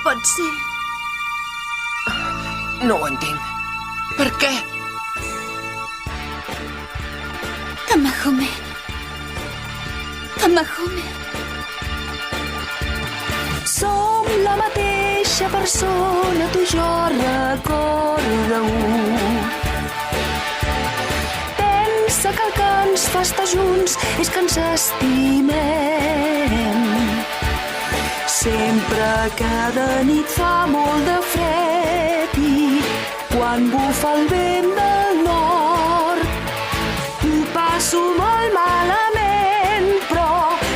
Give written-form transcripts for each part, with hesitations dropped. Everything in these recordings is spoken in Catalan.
pot ser? No ho entenc. Per què? Tamahome. Tamahome. Som la mateixa persona, tu i jo, recorda-ho. Pensa que el que ens fa estar junts és que ens estimem. Sempre cada nit fa molt de fred i quan bufa el vent del nord ho passo molt malament, però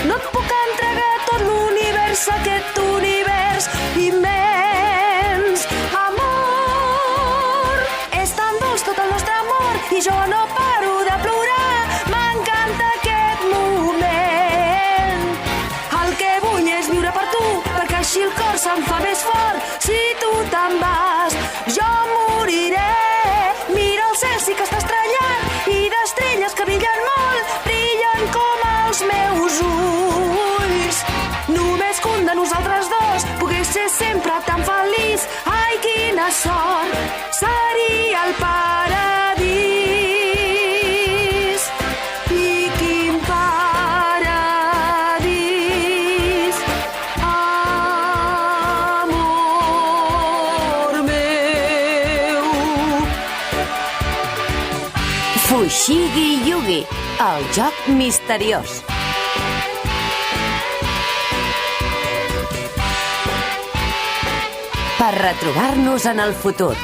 no et puc entregar tot l'univers, aquest univers immens. Amor, és tan dolç tot el nostre amor i jo no paro de plorar. M'encanta aquest moment. El que vull és viure per tu, perquè així el cor se'm fa més fort. Si tu te'n vas, jo moriré. Mira el cel, sí que està estrellat, i d'estrelles que brillen molt, brillen com els meus ulls. Només que un de nosaltres dos pogués ser sempre tan feliç. Ai, quina sort, seria el paradís. I quin paradís, amor meu. Fushigi Yugi, el joc misteriós. Per retrobar-nos en el futur.